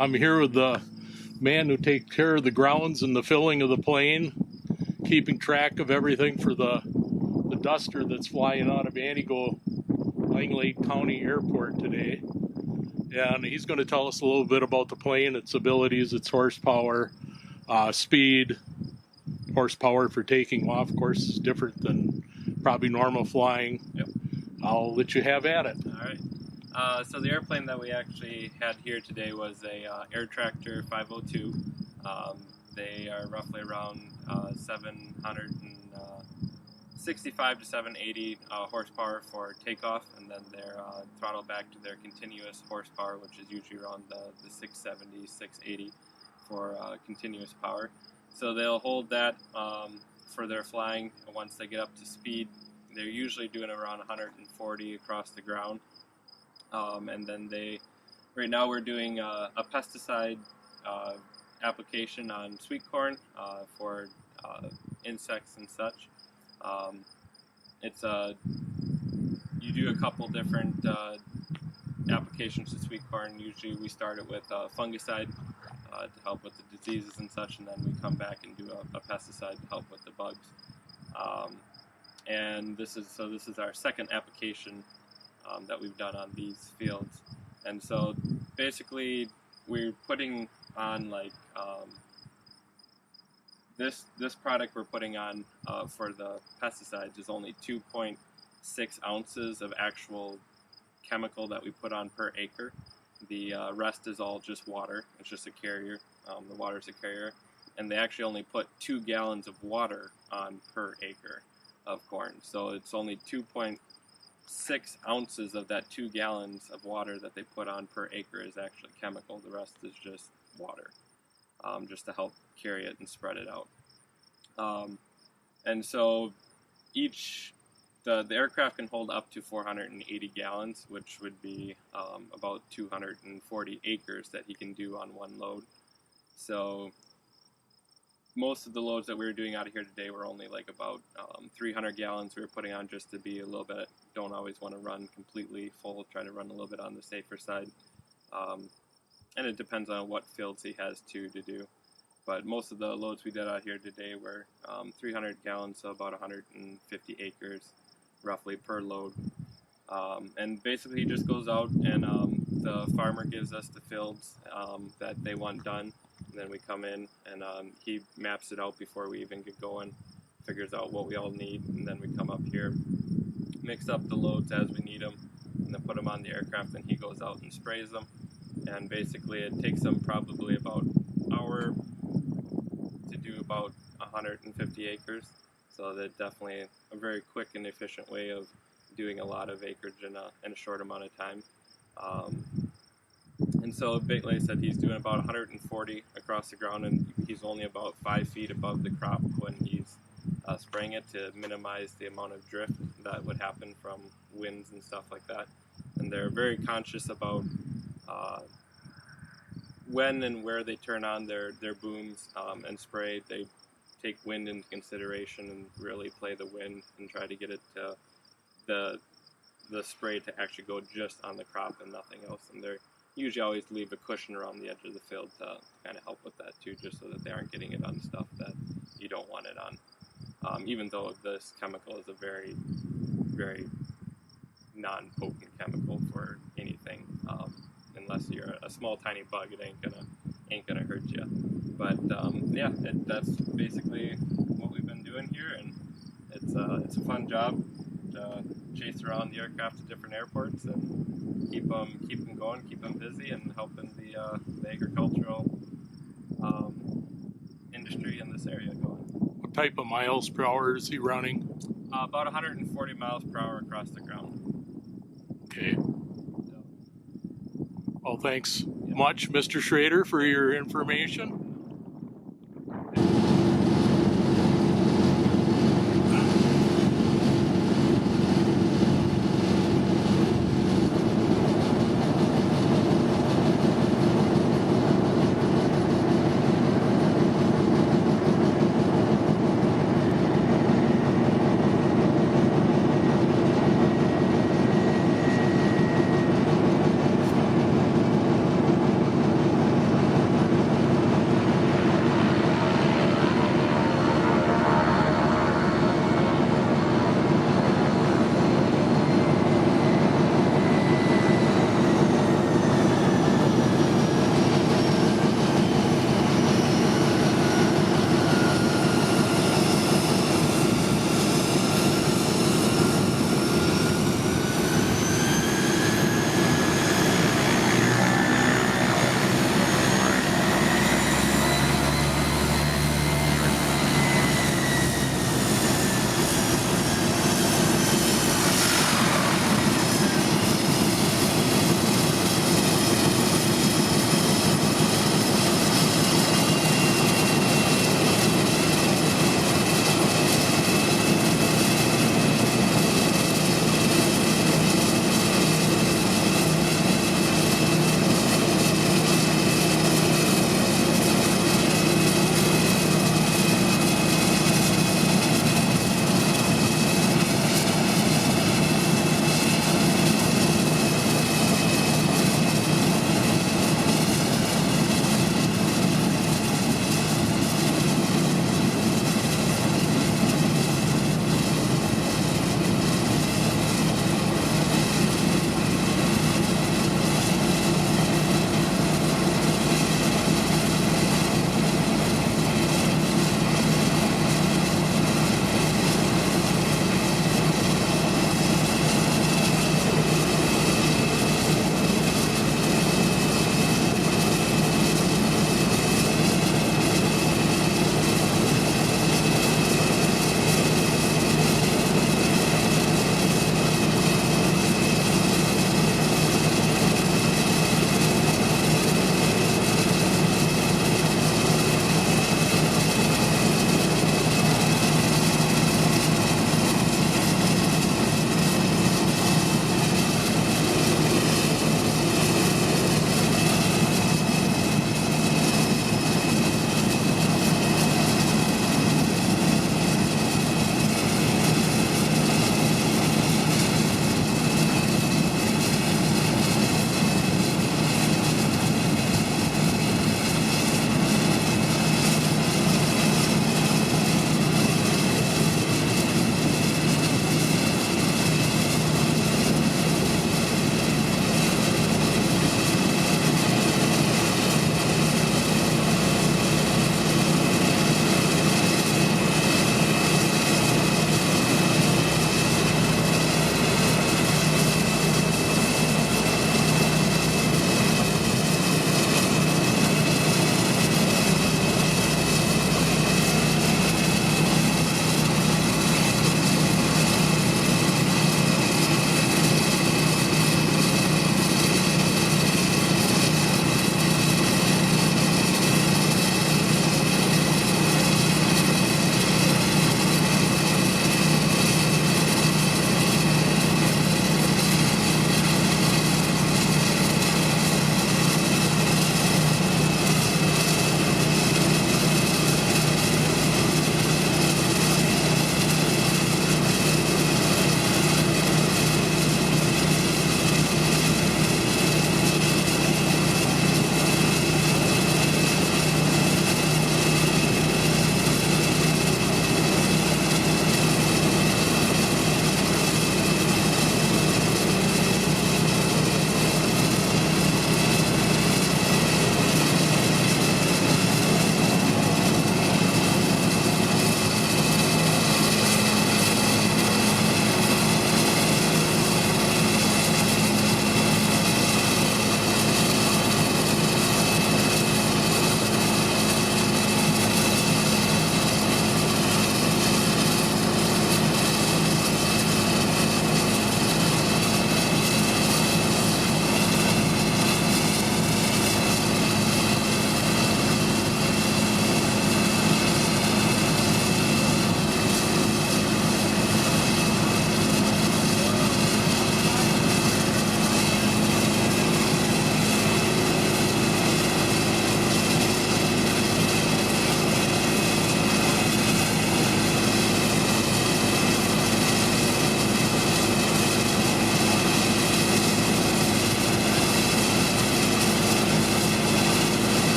I'm here with the man who takes care of the grounds and the filling of the plane, keeping track of everything for the duster that's flying out of Antigo Langlade County Airport today. And he's going to tell us a little bit about the plane, its abilities, its horsepower, speed. Horsepower for taking off, of course, is different than probably normal flying. Yep. I'll let you have at it. All right. So the airplane that we actually had here today was a Air Tractor 502. They are roughly around 765 to 780 horsepower for takeoff, and then they're throttled back to their continuous horsepower, which is usually around the 670, 680 for continuous power. So they'll hold that for their flying. Once they get up to speed, they're usually doing around 140 across the ground. And then right now we're doing a pesticide application on sweet corn for insects and such. You do a couple different applications to sweet corn. Usually we start it with fungicide to help with the diseases and such, and then we come back and do a pesticide to help with the bugs. And this is our second application that we've done on these fields. And so basically we're putting on like this product we're putting on for the pesticides is only 2.6 ounces of actual chemical that we put on per acre. The rest is all just water. It's just a carrier. The water is a carrier. And they actually only put 2 gallons of water on per acre of corn. So it's only 2.6 ounces of that 2 gallons of water that they put on per acre is actually chemical. The rest is just water, just to help carry it and spread it out. And so the aircraft can hold up to 480 gallons, which would be about 240 acres that he can do on one load. So most of the loads that we were doing out of here today were only like about 300 gallons we were putting on, just to be a little bit, don't always want to run completely full, try to run a little bit on the safer side. And it depends on what fields he has to do. But most of the loads we did out here today were 300 gallons, so about 150 acres roughly per load. And basically he just goes out and the farmer gives us the fields that they want done, and then we come in and he maps it out before we even get going, figures out what we all need, and then we come up here, mix up the loads as we need them, and then put them on the aircraft, and he goes out and sprays them. And basically it takes them probably about an hour to do about 150 acres. So that's definitely a very quick and efficient way of doing a lot of acreage in a short amount of time. And so, like I said, he's doing about 140 across the ground, and he's only about 5 feet above the crop when he's spraying it, to minimize the amount of drift that would happen from winds and stuff like that. And they're very conscious about when and where they turn on their booms and spray. They take wind into consideration and really play the wind and try to get it to the spray to actually go just on the crop and nothing else. And they're usually always leave a cushion around the edge of the field to kind of help with that too, just so that they aren't getting it on stuff that you don't want it on. Even though this chemical is a very, very non-potent chemical for anything, unless you're a small tiny bug, it ain't gonna hurt you. But yeah, that's basically what we've been doing here, and it's a fun job to chase around the aircraft to different airports and keep them going, keep them busy, and helping the agricultural industry in this area going. What type of miles per hour is he running? About 140 miles per hour across the ground. Okay. Well, thanks much, Mr. Schroeder, for your information.